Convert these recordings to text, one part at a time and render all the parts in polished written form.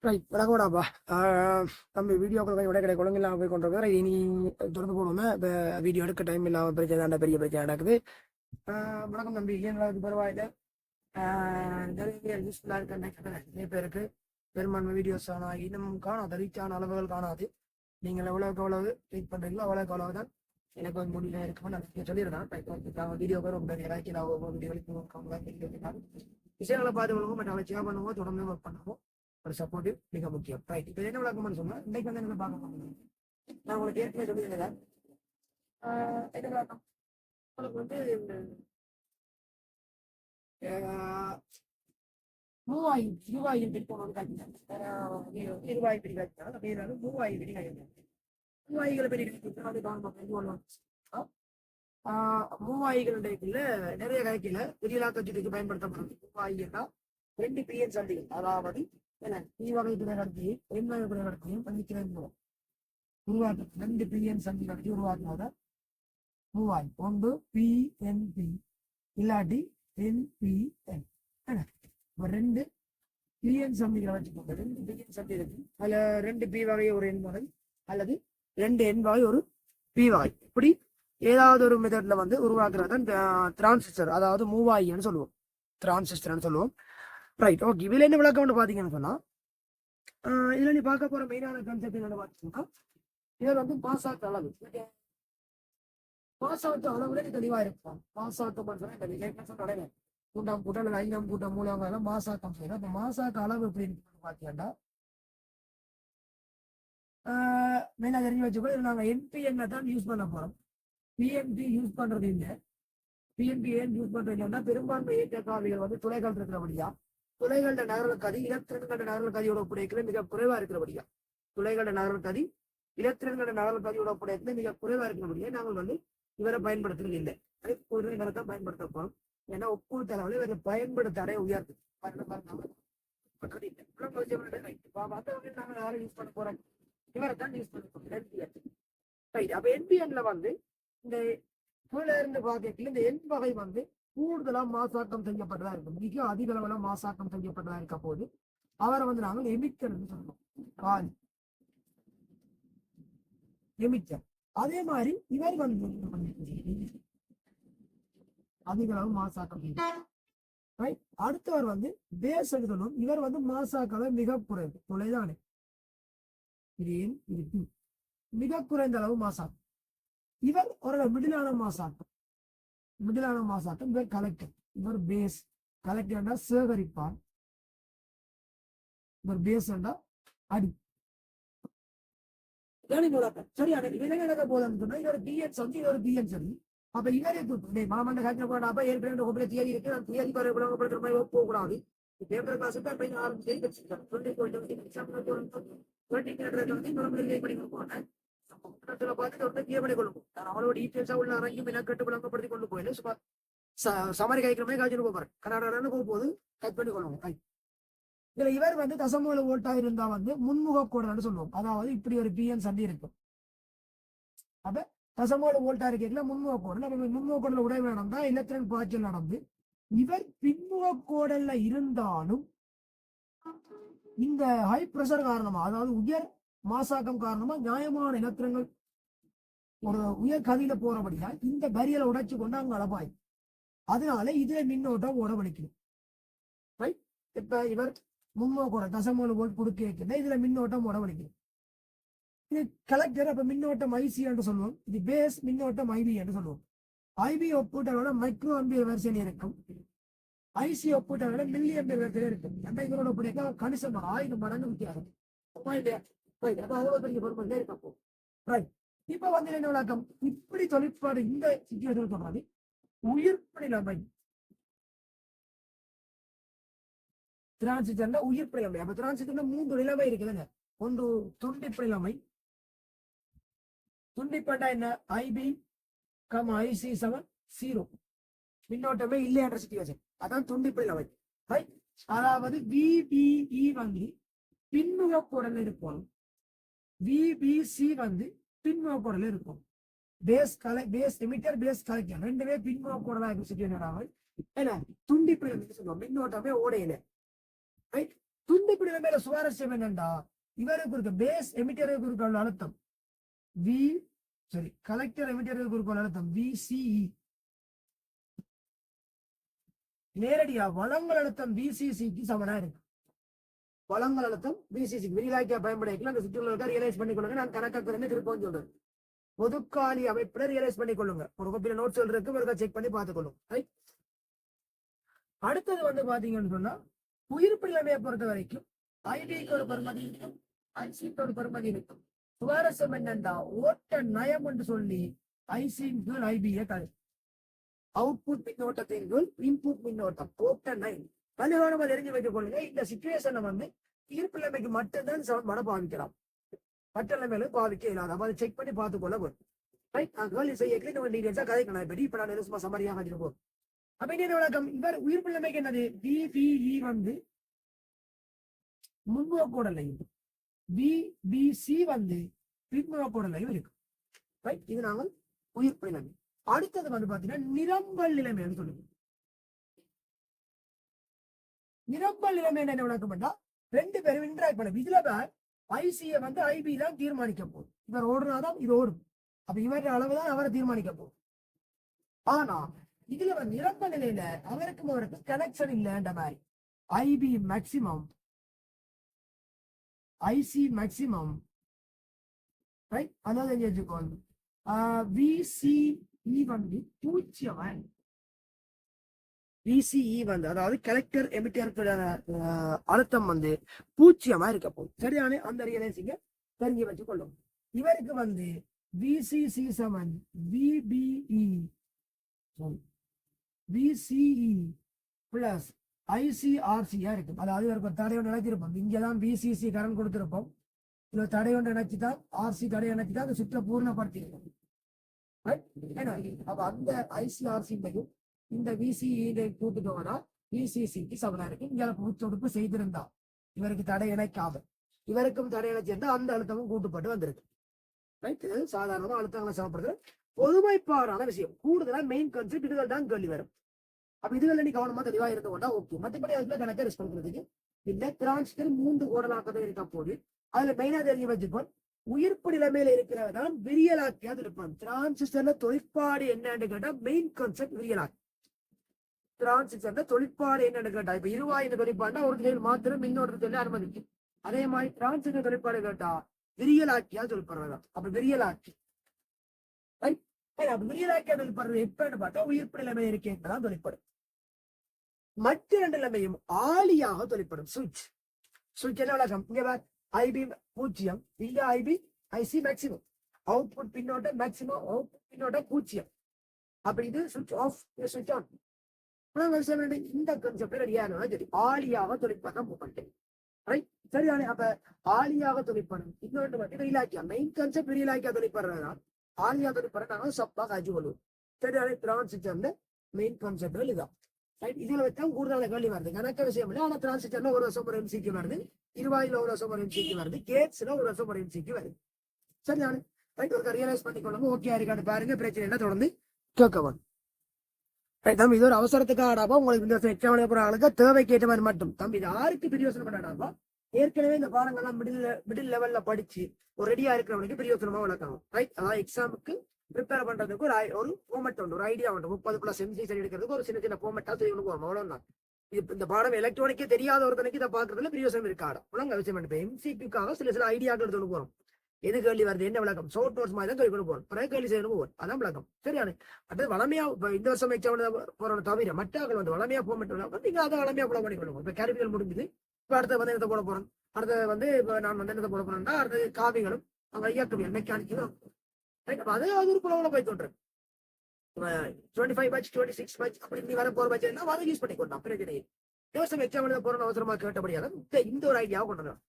Right வணக்கம்டாப்பா. தம்பி வீடியோக்கள் விட கிடையாது, ஒழுங்கு இல்லாமல் போய் கொண்டிருக்கோம். ரைட், இனி தொடர்ந்து போகணுமே. இப்போ வீடியோ எடுக்க டைம் இல்லாமல் பிரச்சனை தான், பெரிய பிரச்சனை நடக்குது. வணக்கம் தம்பி, ஏன் பரவாயில்லை. நிறைய யூஸ்ஃபுல்லாக இருக்க நிறைய பேருக்கு பெரும்பான்மை வீடியோஸ் ஆனால் இன்னும் காணாது, ரீச் ஆன அளவுகள் காணாது. நீங்கள் எவ்வளோக்கு எவ்வளவு ரீச் பண்ணுறீங்களோ அவ்வளோக்கு அவ்வளவு தான் எனக்கு வந்து முடியல இருக்குன்னு நான் சொல்லியிருக்கேன். வீடியோக்கு ரொம்ப நிறைய விஷயங்களை பார்த்து பண்ணுவோம், மற்ற வளர்ச்சியாக பண்ணுவோம், தொடர்ந்து ஒர்க் பண்ணுவோம். ஒரு சப்போர்ட்டிவ் மிக முக்கியம். ரைட், இப்போ என்ன விளக்கம்னு சொன்னா இன்னைக்கு வந்து என்ன பார்க்க போறோம், நான் உங்களுக்கு ஏற்கனவே சொல்லியிருந்தேன். என்ன விளக்கம் உங்களுக்கு வந்து மூவாயிரம் பிடிப்போம் இருவாய் பிடி காய்ச்சாலும் அப்படியே மூவாயிரம் பிடி காய்ச்சாங்க. மூவாயிகளை பெரிய அது கவர்மெண்ட் மூவாயிகளுடைய நிறைய காய்க்கல விரிவாக்கத்துக்கு பயன்படுத்தப்படுறது. மூவாயிரம்னா 2 பிஎன் சந்தைகள், அதாவது வகை பிறகத்தையும் எண் வகை பிறகத்தையும் பண்ணிக்கிறேன் உருவாக்க 2 பிஎன் சந்தைகளை உருவாக்குனத மூவாய். ஒன்று பிஎன்பி இல்லாட்டி என்பிஎன். 2 பிஎன் சந்தைகளை வச்சுக்கோங்க. 2 பிஎன் சந்தை இருக்கு, அதுல 2 பி வகை ஒரு எண் வகை அல்லது 2 எண் வகை ஒரு பி வகை. இப்படி ஏதாவது ஒரு மெத்தட்ல வந்து உருவாக்குறது டிரான்சிஸ்டர், அதாவது மூவாயின்னு சொல்லுவோம், டிரான்சிஸ்டர்னு சொல்லுவோம். Right, okay. இதுல என்ன விளக்கம்னு பாத்தீங்கன்னு சொன்னா, இதுல நீ பார்க்க போற மெயினான கான்செப்ட் என்னன்னு பாத்தீங்கன்னா, இதுல வந்து பாசாட்டு அளவு, பாசாட்டு அளவுல தெளிவா இருக்கும். பாசாட்டம் சொன்னா கூட்டம் கூட்டம் அல்லது 5 கூட்டம் மூலவங்க மாசாக்கம் செய்யணும். அப்ப மாசாக்க அளவு எப்படின்னு பாத்தீங்கன்னா, மெயினா தெரிஞ்சு வச்சுக்கோ, நாங்க என்பிஎன் தான் யூஸ் பண்ண போறோம். பிஎன்பி யூஸ் பண்றது இல்லை. பிஎன்பி ஏன் யூஸ் பண்றது இல்லைன்னா, பெரும்பான்மை இயக்கவியல் வந்து துளைகள் இருக்கிறபடியா, துளைகள நகரல் கதி இலத்திரன்கள நகரல் கதியோட ஒப்படைக்கல மிக குறைவா இருக்கிறபடியா, துளைகள நகரல் கதி இலத்திரன்கள நகரல் கதியோட ஒப்படைக்கல மிக குறைவா இருக்கிறபடியா நாங்கள் வந்து இவரை பயன்படுத்துறது இல்லை. ஒரு நேரத்தை பயன்படுத்த போறோம். ஏன்னா ஒப்புத்த அளவில் இவரை பயன்படுத்த அடைய உயர்த்து நாங்கள் யூஸ் பண்ண போறோம், இவரை தான் யூஸ் பண்ண போறோம். ரைட், அப்ப என்பிஎன்ல வந்து இந்த கீழே இருந்து பார்க்கல இந்த எண் வகை வந்து கூடுதலா மாசாக்கம் செய்யப்பட்டதா இருக்கும், மிக அதிக அளவுல மாசாக்கம் செய்யப்பட்டதா இருக்க போது அவரை வந்து நாங்கள் எமிட்டர் சொல்லுவோம். எமிட்டர். அதே மாதிரி இவர் வந்து அதிக அளவு மாசாக்கம் செய்யும். அடுத்தவர் வந்து பேஸ் சொல்லுவோம், இவர் வந்து மாசாக்கள மிக குறைவு, தொலைதானே இது ஏன் இது மிக குறைந்த அளவு மாசாக்கம். இவர் ஒரு மிடிலான மாசாக்கம், மிடிலான மாசாக்கம். இவர் கலெக்டர், இவர் பேஸ். கலெக்டர்னா சேகரிப்பார், இவர் பேஸ் அடி. சரியான இவங்க நடக்க போதுன்னு சொன்னா இவர் பிஎன் சொல்லி, இவர் பிஎன் சொல்லி. அப்ப இவரே மாமண்ட காய்ச்சல் போட அப்ப ஏற்கனவே தியரி இருக்கு, அந்த தியரி விளங்கப்படுத்துற மாதிரி போகக்கூடாது. பேப்பர் கிளாஸ் தான் ஆரம்பிச்சு வச்சிருக்காங்க. அவளோட டீட்டெயில்ஸா உள்ள இறங்கி கட்டு விளங்கப்படுத்தி கொண்டு போயில சமரி காய்க்கிறமே காய்ச்சல் போறேன் கர்நாடகா போகும்போது கட் பண்ணி கொள்ளுவோம். இதுல இவர் வந்து தசமூல ஓட்டா இருந்தா வந்து முன்முக கோடல்னு சொல்லுவோம். அதாவது இப்படி ஒரு பிஎன் சந்தி இருக்கும். அப்ப தசமூல ஓல்ட்டா இருக்கீங்களா முன்முக கோடல். அப்ப முன்முக கோடல உடைவு நடந்தா இலத்திரன் பாய்ச்சல் நடந்து இவர் பின்முக கோடல்ல இருந்தாலும் இந்த ஹை பிரஷர் காரணமா, அதாவது உயர் மாசாக்கம் காரணமா நியாயமான இலத்திரங்கள் ஒரு உயர் கதியில போறபடியா இந்த பரியலை உடைச்சு கொண்டு அங்க அளப்பாய். அதனால இதுல மின்னோட்டம் ஓடவழிக்கணும். இப்ப இவர் முன்னோக்கோட தசமூல வோல்ட் கொடுக்க வைக்கல, இதுல மின்னோட்டம் ஓடவழிக்கணும். இது கலெக்டர். அப்ப மின்னோட்டம் ஐசி என்று சொல்லுவோம், இது பேஸ் மின்னோட்டம் ஐபி என்று சொல்லுவோம். ஐபி ஒப்புட்டோட மைக்ரோ அம்பியர் வெர்ஷன் இருக்கும், ஐசி ஒப்புட்டோட மில்லி அம்பியர் வெர்ஷன் இருக்கும். அந்த இதோட ஒப்படைக்க கணிசம் 1000 மடங்கு வித்தியாசம். அவ்வளவு பெரிய பொறுப்பு இருக்கப்போ. ரைட், இப்ப வந்து என்ன விளக்கம், இப்படி தொழிற்பாடு இந்த சிச்சுவேஷன் சொல்றது உயிர்ப்பு நிலைமை. டிரான்சிஸ்டர்ல உயிர்ப்பு நிலைமை. அப்ப டிரான்சிஸ்டர்ல 3 நிலைமை இருக்குதுங்க. ஒன்று துண்டிப்பு நிலைமை. துண்டிப்பா என்ன, ஐபி ஐசி 0 மின்னோட்டமே இல்லையன்ற சிச்சுவேஷன், அதான் துண்டிப்பு நிலைமை. அதாவது விபிஇ வந்து பின்முக கோடல இருக்கும், விபிசி வந்து பின்முக கோடல இருக்கும். பேஸ் எமிட்டர் பேஸ் கலெக்டர் ரெண்டுமே பின்முக கோடலா இருக்கும் சிச்சுவேஷன். என்ன துண்டிப்பு நிலைமை சொல்லுவோம், மின்னோட்டமே ஓடையில. துண்டிப்பு நிலைமையில சுவாரஸ்யம் என்னண்டா இவருக்கு இருக்க பேஸ் எமிட்டருக்கு இருக்க அழுத்தம் வி சரி கலெக்டர் எமிட்டருக்கு இருக்க அழுத்தம் விசிஇ நேரடியா வழங்கல் அழுத்தம் பிசிசிக்கு சமனா இருக்கு. வழங்கல் அழுத்தம் பிசிசி விரிவாக்கியா பயன்படுத்திக்கலாம். அந்த சுற்றுலா ரியலைஸ் பண்ணிக்கொள்ளுங்க. நான் கணக்காக்குறேன்னு திருப்பம் சொல்றேன். பொதுக்காலி அமைப்புல ரியலைஸ் பண்ணிக்கொள்ளுங்க. ஒரு கோப்பில நோட்ஸ் இருக்கு, ஒரு செக் பண்ணி பார்த்துக்கொள்ளுங்க. அடுத்தது வந்து பாத்தீங்கன்னு சொன்னா உயிர்ப்பு நிலைமையை பொறுத்த வரைக்கும் ஐபிக்கு ஒரு பெருமதி இருக்கும், ஐசிக்கு ஒரு பெருமதி இருக்கும். சுவாரஸ்யம் என்னண்டா ஓட்ட நயம் என்று சொல்லி ஐசியின் கீழ் ஐபியை கழு அவுட்புட் மின்னோட்டத்தின் கீழ் இன்புட் மின்னோட்டம் ஓட்ட நயம் பலகாரமா தெரிஞ்சு வைத்துக் கொள்ளுங்க. இந்த சிச்சுவேஷனை வந்து உயிர்ப்பு நிலைமைக்கு மட்டும்தான் சமன்பாட பாவிக்கலாம், மற்ற நிலைமையில பாவிக்க இல்லாத. அப்ப அதை செக் பண்ணி பார்த்துக்கொள்ள போதும். ரைட், நான் கேள்வி செய்ய டீடைல்ஸா கதைக்கணும். இப்ப நான் சும்மா சமரியாக இருக்கும். அப்ப என்ன விளக்கம் இவர் உயிர்ப்பு நிலைமைக்கு என்னது பிபிஇ வந்து முன்முகக்கூடலையும் பிபிசி வந்து பின்முகக்கூடலையும் இருக்கு. ரைட், இது நாங்கள் உயிர்ப்பு நிலைமை. அடுத்தது வந்து பாத்தீங்கன்னா நிரம்பல் நிலைமைன்னு சொல்லுங்க. நிரம்பல் நிலைமை என்ன விளக்கம் பண்ணா ரெண்டு பேரும் இன்டராக்ட் பண்ண இதுல ஐசியை வந்து ஐபி தான் தீர்மானிக்க போகுது. இவர் ஓடுனாதான் இது ஓடும். அப்ப இவருடைய அளவுதான் அவரை தீர்மானிக்க போகுது. ஆனா இதுல வந்து நிரம்ப நிலையில அவருக்கு கனெக்ஷன் இல்லைன்ற மாதிரி IP maximum IC maximum right அதாவது வச்சுக்கோங்க விசிஇ வந்து 0 விசிஇ வந்து அதாவது கலெக்டர் எமிட்டர் அழுத்தம் வந்து 0 இருக்க போகுது. சரியான அந்த ரியலைசிங்க தெரிஞ்சு வச்சு கொள்ளும். இவருக்கு வந்து விசிசி சமன் விபிஇ விசிஇ பிளஸ் ஐசிஆர்சியா இருக்கும். அதாவது இவருக்கு தடை ஒன்று நினைச்சிருப்போம். இங்கதான் பிசிசி கரண்ட் கொடுத்திருப்போம். இதுல தடை ஒன்று நினைச்சுதான் ஆர்சி தடை நினைச்சுதான் அந்த சுற்ற பூர்ணப்படுத்திருக்கோம். அப்ப அந்த ஐசிஆர்சியும் இந்த விசிஇ கூட்டுட்டோம்னா விசிசிக்கு சமனா இருக்கு. இங்க பூச்சொடுப்பு செய்திருந்தா இவருக்கு தடை இணைக்காம இவருக்கும் தடை இணைச்சிருந்தா அந்த அழுத்தமும் கூட்டுப்பட்டு வந்திருக்கு. ரைட், இது சாதாரணமா அழுத்தங்களை சமப்படுறது பொதுமைப்பாடான விஷயம். கூடுதலா மெயின் கான்செப்ட் இதுகள் தான் கேள்வி வரும். அப்ப இதுகள் நீ கவனமா தெளிவா இருந்து கொண்டா ஓகே. மற்றபடி அதுல கணக்கை ரெஸ்ட் பண்றதுக்கு இந்த டிரான்ஸ்டர் 3 கோடலாக்கதான் இருக்க போது அதுல மெயினா தெரிஞ்சு வச்சுப்போம். உயிர்ப்பு நிலைமையில இருக்கிறதான் விரியலாக்கியாது இருப்பான். டிரான்சிஸ்டர்ல தொழிற்பாடு என்னன்னு கேட்டா மெயின் கான்செப்ட் விரியலாக்கி. டிரான்சிஸ்டர்ல தொழிற்பாடு என்னன்னு கேட்டா இப்ப இருவாய் இந்த தொழிற்பாடுனா ஒரு செயல் மாத்திரம் மின்னோட்டத்தில் அனுமதிக்கும். அதே மாதிரி டிரான்சிஸ்டர் தொழிற்பாடு கேட்டா விரியலாக்கியா தொழிற்படுறதா. அப்ப விரியலாக்கி விரியலாக்கியா தொழிற்படுறது எப்பன்னு பார்த்தா உயிர்ப்பு நிலைமை இருக்கேன் தொழிற்படும். மற்ற ரெண்டு நிலைமையும் ஆளியாக தொழிற்படும். சுவிட்ச் சுவிட்ச் என்ன விளக்கம் இங்க ஐபி 0, இங்க ஐபி ஐசி மேக்சிமம் அவுட்புட் பின்னோட்ட மேக்சிமம் அவுட்புட் பின்னோட்ட 0. அப்படி இது சுவிட்ச் ஆஃப் சுவிட்ச் ஆன். இந்த கான்செப்ட் ரெடியான சரி ஆளியாக தொழிற்பதான் மூவ்மெண்ட். ரைட், சரிதானே. அப்ப ஆளியாக தொழிற்படும் இன்னொன்று வந்து விரியலாக்கியா மெயின் கான்செப்ட் விரியலாக்கியா தொழிற்படுறதா ஆளியா தொழிற்படுற நாங்கள் சப்பா காய்ச்சி கொள்வோம். சரிதானே. டிரான்சிஸ்டர்ல மெயின் கான்செப்ட் இதுதான். இதுல வச்சாலும் கூடுதலான கேள்வி வருது. கணக்க விஷயம் இல்லை. ஆனா டிரான்சிஸ்டர்ல ஒரு வருஷம் ஒரு எம்சிக்கு வருது, இருவாயில ஒரு வருஷம் ஒரு எம்சிக்கு வருது, கேட்ஸ்ல ஒரு வருஷம் ஒரு எம்சிக்கு வருது. சரிதானே. ரைட், ஒரு ரியலைஸ் பண்ணிக்கொள்ளுங்க. ஓகே இருக்கான்னு பாருங்க. பிரச்சனை என்ன தொடர்ந்து கேட்கவும். தம்பி இது ஒரு அவசரத்துக்கு ஆடாப்பா உங்களுக்கு இந்த வருஷம் எக்ஸாம் எழுத போற ஆளுக்கு தேவைக்கு ஏற்ற மாதிரி மட்டும். தம்பி இது யாருக்கு பிரியோசனம் பண்ணாடாப்பா ஏற்கனவே இந்த பாடங்கள்லாம் மிடில் லெவல்ல படிச்சு ஒரு ரெடியா இருக்கிறவனுக்கு பிரியோசனமா வளர்க்கணும். ரைட், அதாவது எக்ஸாமுக்கு ப்ரிப்பேர் பண்றதுக்கு ஒரு ஃபார்மெட் உண்டு, ஒரு ஐடியா உண்டு. 30+ எம்சி சரி எடுக்கிறதுக்கு ஒரு சின்ன சின்ன ஃபார்மெட்டா தெரியும் போகணும். அவ்வளவுதான். இந்த பாடம் எலக்ட்ரானிக்கே தெரியாத ஒருத்தனுக்கு இதை பாக்குறதுல பிரியோசனம் இருக்காடா உலக விஷயம். இப்போ எம்சிபிக்காக சில ஐடியாக்கள் சொல்லி போறோம். எது கேள்வி வருது என்ன விளக்கம் ஷோர்ட் நோட்ஸ் மாதிரி தான் சொல்லி கொண்டு போறோம். பிறகு கேள்வி செய்யணும் போவோம். அதான் விளக்கம். சரியான அடுத்து வளமையா இந்த வருஷம் எக்ஸாம் போறோம் தவிர மற்றாக்கள் வந்து வளமையா ஃபார்மெட் நீங்க அதை வளமையா போட பண்ணி கொள்ளுவோம். இப்ப கேள்விகள் முடிஞ்சது. இப்ப அடுத்த வந்து என்னத்தை போட போறோம். அடுத்தது வந்து இப்ப நான் வந்து என்னத்தை போட போறேன்னா அடுத்தது காவிகளும் அங்க இயக்கவியல் மெக்கானிக்கலும் அதே அது ஒரு புலவுல போய் தோன்றேன். 25 batch 26 batch அப்படி நீ வர போற பட்ச அதை யூஸ் பண்ணிக்கொண்டான். பிரச்சனை வருஷம் எக்ஸாம் எழுத போறோம் அவசரமா கேட்டபடியாக இந்த ஒரு ஐடியாவை கொண்டு வரும்.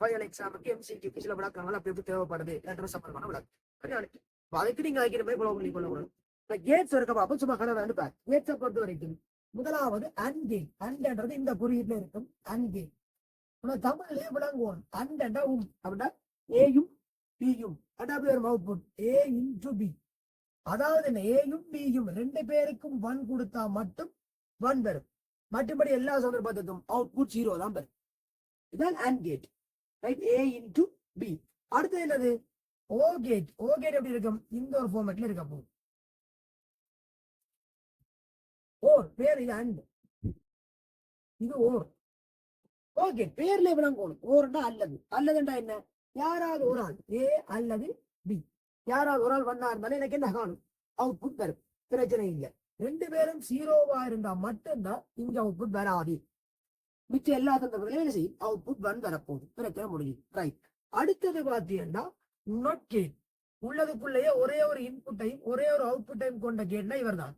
ஃபைனல் எக்ஸாமுக்கு எம்சிக்கு சில விளக்கங்கள் அப்படி எப்படி தேவைப்படுது சம்பந்தமான விளக்கம். அதுக்கு நீங்க வைக்கிற மாதிரி புலவு பண்ணி கொள்ள முடியும். கேட்ஸ் இருக்க பார்ப்போம். சும்மா கதை அனுப்பேன். கேட்ஸை பொறுத்த வரைக்கும் முதலாவது அண்ட் கேட். அண்ட்ன்றது இந்த குறியீட்டுல இருக்கும். அண்ட் கேட் தமிழ்லயே விளங்குவோம். அண்ட் அப்படின்னா ஏயும் பியும் அவுட்புட் ஏ இன்டு பி. அதாவது என்ன ஏயும் பியும் ரெண்டு பேருக்கும் 1 கொடுத்தா மட்டும் 1 பெறும். மற்றபடி எல்லா சந்தர்ப்பத்துக்கும் அவுட்புட் 0 தான் பெறும். இதான் and gate. Right, A into B. அடுத்தது என்னது? ஓ கேட். ஓ கேட் எப்படி இருக்கும்? இந்த ஒரு ஃபார்மேட்ல இருக்க போகுது. ஓர் பேர் இது அண்ட், இது ஓர். ஓகே, பேர்ல எவ்வளவு போகணும்? ஓர்னா அல்லது. அல்லதுண்டா என்ன? யாராவது ஒரு ஆள், ஏ அல்லது பி, யாராவது ஒரு ஆள் வந்தா இருந்தாலும் எனக்கு என்ன காணும்? அவுட்புட் வரும். பிரச்சனை இல்லை. ரெண்டு பேரும் ஜீரோவா இருந்தா மட்டும்தான் இங்க அவுட்புட் வராது. மிச்சம் எல்லா சந்தர்ப்பத்திலும் என்ன செய்யும்? அவுட்புட் ஒன் வரப்போகுது. பிரச்சனை முடியும். ரைட். அடுத்தது பாத்தீங்கன்னா நாட் கேட். உள்ளதுக்குள்ளேயே ஒரே ஒரு இன்புட்டையும் ஒரே ஒரு அவுட்புட்டையும் கொண்ட கேட்னா இவர் தான்.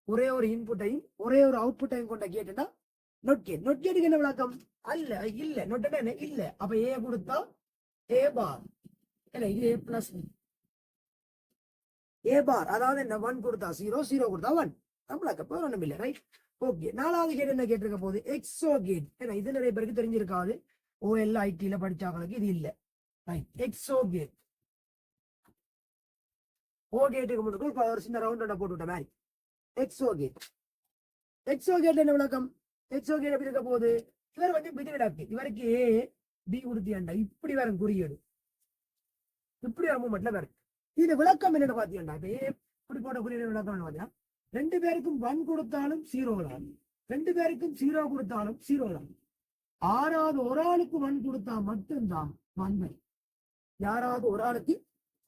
ஒரே ஒரு இன்புட்டையும் ஒரே ஒரு அவுட்புட்டையும் கொண்ட கேட்னா நொட் கேட். நொட் கேட்டுக்கு என்ன விளக்கம்? அல்ல, இல்ல. நொட் என்ன? இல்ல. அப்ப ஏ கொடுத்தா ஏ பார், இல்ல இது ஏ பிளஸ் ஏ பார். அதாவது என்ன? 1 கொடுத்தா 0, 0 கொடுத்தா 1. நம்மளுக்கு அப்ப ஒண்ணும் இல்லை. ரைட். ஓகே, நாலாவது கேட் என்ன கேட்டிருக்க போகுது? XOR gate. ஏன்னா இது நிறைய பேருக்கு தெரிஞ்சிருக்காது. OL ITல படிச்சாங்களுக்கு இது இல்ல. Right, Exo gate. ஓ கேட்டுக்கு முன்னுக்கு ஒரு சின்ன ரவுண்ட் போட்டு விட்ட மாதிரி எக்ஸோ கேட். எக்ஸோ கேட் என்ன விளக்கம்? எக்ஸோ கேட் எப்படி இருக்க போகுது? இவர் வந்து விதிவிலக்கு. இவருக்கு ஏ பி கொடுத்தியாண்டா இப்படி வரும் குறியீடு, இப்படி ஒரு மூமெண்ட்ல வரும். இது விளக்கம் என்னன்னு பாத்தீங்கன்னா, இப்ப ஏ இப்படி போட்ட குறியீடு விளக்கம் பாத்தீங்கன்னா, ரெண்டு பேருக்கும் 1 கொடுத்தாலும் 0 தான், ரெண்டு பேருக்கும் 0 கொடுத்தாலும் 0 தான். ஆறாவது ஒரு ஆளுக்கு 1 கொடுத்தா மட்டும்தான் 1. யாராவது ஒரு ஆளுக்கு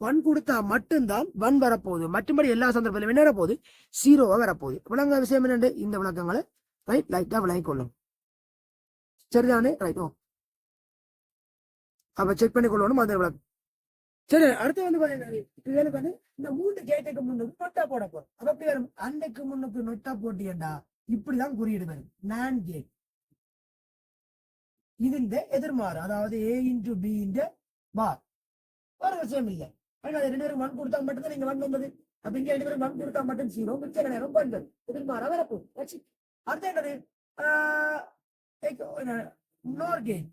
1 கொடுத்தா மட்டும்தான் 1 வரப்போகுது. மற்றபடி எல்லா சந்தர்ப்பத்திலும் என்ன வரப்போகுது? 0வா வரப்போகுது. விளங்க விஷயம் என்னண்டு? இந்த விளக்கங்களை ரைட் லைட்டா விளங்கிக் கொள்ளும். சரிதானே? ரைட். ஓ, அப்ப செக் பண்ணி கொள்ளணும் அந்த விளக்கம். சரி, அடுத்து வந்து பாத்தீங்கன்னா வந்து இந்த 3 கேட்டுக்கு முன்னுக்கு நொட்டா போட போறோம். அப்ப எப்படி வரும்? அண்டைக்கு முன்னுக்கு நொட்டா போட்டியண்டா இப்படிதான் குறியீடு வரும். நான் கேட். இது இந்த எதிர்மாறு, அதாவது ஏ இன்டு பி இந்த பார். ஒரு விஷயம் இல்லை. ரெண்டு பேரும் 1 கொடுத்தா மட்டும்தான் நீங்க 1 வந்தது. அப்ப இங்க 2 பேரும் 1 கொடுத்தா மட்டும் 0, மிச்ச நேரம் 1 எதிர்மாறா வரப்போகுது. அடுத்து என்னது? இன்னொரு கேட்.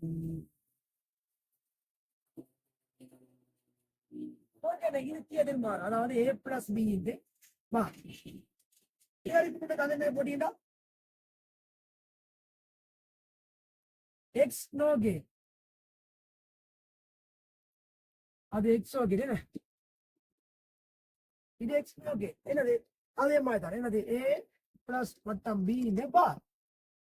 இதுக்கு எதிர்மாறு, அதாவது A plus B into bar. போட்டீங்கன்னா எக்ஸ் நோ கேட். அது எக்ஸ் ஓ கேட். என்ன இது? XNOR gate. என்னது? அதே மாதிரி தான். என்னது? ஏ பிளஸ் மற்றும் பி இன்டு பார்.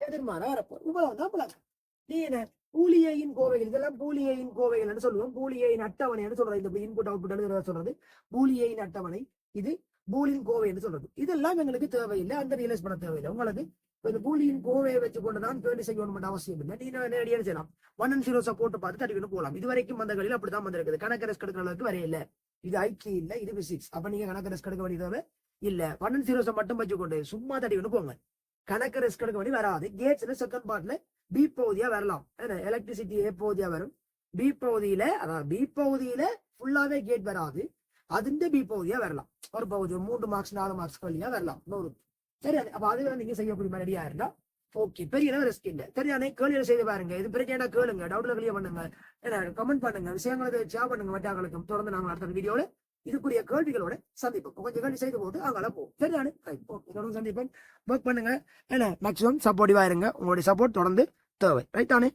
எதிர்மாறா வரப்போ இவ்வளவுதான் பழக்கம். நீ என்ன? பூலியையின் கோவைகள், இதெல்லாம் பூலியையின் கோவைகள் என்று சொல்லுவோம். பூலியையின் அட்டவணை என்று சொல்றது. இந்த இன்புட் அவுட்புட் சொல்றது பூலியையின் அட்டவணை. இது பூலியின் கோவை என்று சொல்றது. இதெல்லாம் எங்களுக்கு தேவையில்லை, அந்த ரியலைஸ் பண்ண தேவையில்லை. உங்களுக்கு இந்த பூலியின் கோவையை வச்சு கொண்டுதான் கேள்வி செய்யணும் அவசியம் இல்லை. நீங்க நேரடியாக செய்யலாம். 1 and 0 சப்போர்ட் பார்த்து தட்டிக்கொண்டு போகலாம். இது வரைக்கும் அந்த களில் அப்படித்தான் வந்திருக்குது. கணக்கு ரெஸ்க் எடுக்கிற அளவுக்கு வரையில்லை. இது ஐடி இல்ல, இது பிசிக்ஸ். அப்ப நீங்க கணக்கு ரெஸ்க் எடுக்க வேண்டியது இல்ல. 1 and 0 மட்டும் வச்சுக்கொண்டு சும்மா தட்டிக்கொண்டு போங்க. கணக்கு ரெஸ்க் எடுக்க வேண்டி வராது. கேட்ஸ்ல செகண்ட் பார்ட்ல பி பகுதியா வரலாம். எலக்ட்ரிசிட்டி ஏ பகுதியா வரும். பி பகுதியில, அதாவது பி பகுதியில ஃபுல்லாவே கேட் வராது. அதுന്റെ பி பகுதியா வரலாம். ஒரு பகுதி 3 மார்க்ஸ் 4 மார்க்ஸ் வழியா வரலாம். சரி, அப்ப அதுல நீங்க செய்யக்கூடிய ரெடியா இருந்தா ஓகே, பெரிய ரிஸ்க் இல்ல. சரியான கேள்விகள் செய்து பாருங்க. இது பிரச்சனை கேளுங்க, டவுட்ல கிளியர் பண்ணுங்க, கமெண்ட் பண்ணுங்க, விஷயங்களை ஷேர் பண்ணுங்க மற்றவங்களுக்கும். தொடர்ந்து நாங்கள் அடுத்த வீடியோல இதுக்குரிய கேள்விகளோட சந்திப்போம். கொஞ்சம் கேள்வி செய்து போட்டு அங்கே போகும். சரிதானே? தொடர்ந்து சந்திப்போம். ஒர்க் பண்ணுங்க. மேக்ஸிமம் சப்போர்ட்டிவா இருங்க. உங்களுடைய சப்போர்ட் தொடர்ந்து தேவை. ரைட் தானே?